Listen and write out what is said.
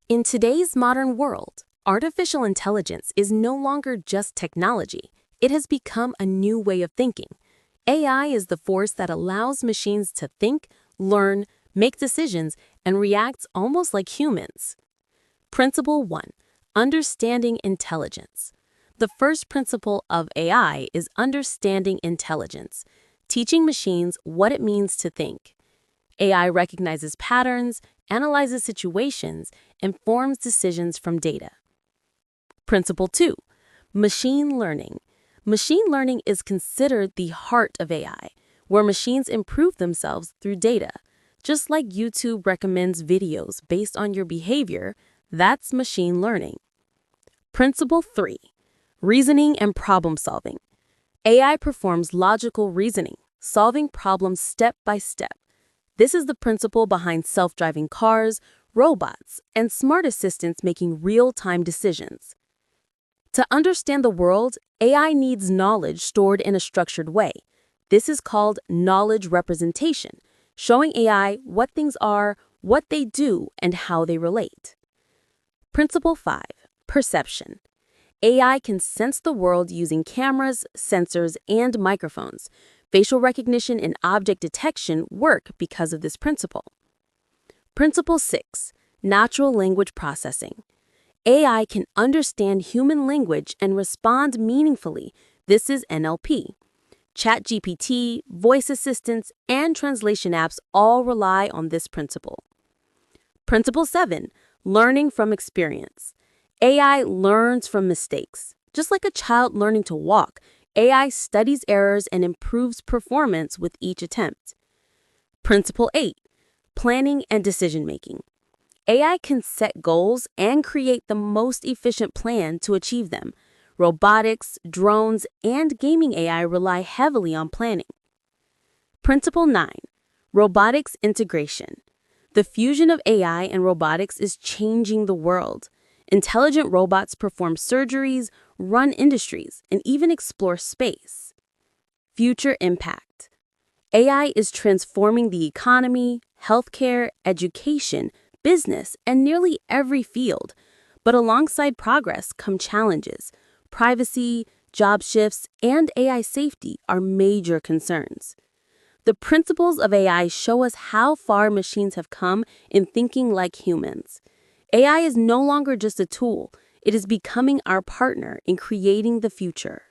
In today's modern world, artificial intelligence is no longer just technology. It has become a new way of thinking. AI is the force that allows machines to think, learn, make decisions, and react almost like humans. Principle 1. Understanding intelligence. The first principle of AI is understanding intelligence, teaching machines what it means to think. AI recognizes patterns, analyzes situations, and forms decisions from data. Principle 2. Machine learning. Machine learning is considered the heart of AI, where machines improve themselves through data. Just like YouTube recommends videos based on your behavior, that's machine learning. Principle 3. Reasoning and problem solving. AI performs logical reasoning, solving problems step by step. This is the principle behind self-driving cars, robots, and smart assistants making real-time decisions. To understand the world, AI needs knowledge stored in a structured way. This is called knowledge representation, showing AI what things are, what they do, and how they relate. Principle 5. Perception. AI can sense the world using cameras, sensors, and microphones. Facial recognition and object detection work because of this principle. Principle 6. Natural language processing. AI can understand human language and respond meaningfully. This is NLP. ChatGPT, voice assistants, and translation apps all rely on this principle. Principle 7. Learning from experience. AI learns from mistakes. Just like a child learning to walk, AI studies errors and improves performance with each attempt. Principle 8. Planning and decision-making. AI can set goals and create the most efficient plan to achieve them. Robotics, drones, and gaming AI rely heavily on planning. Principle 9. Robotics integration. The fusion of AI and robotics is changing the world. Intelligent robots perform surgeries, run industries, and even explore space. Future impact. AI is transforming the economy, healthcare, education, business, and nearly every field. But alongside progress come challenges. Privacy, job shifts, and AI safety are major concerns. The principles of AI show us how far machines have come in thinking like humans. AI is no longer just a tool, it is becoming our partner in creating the future.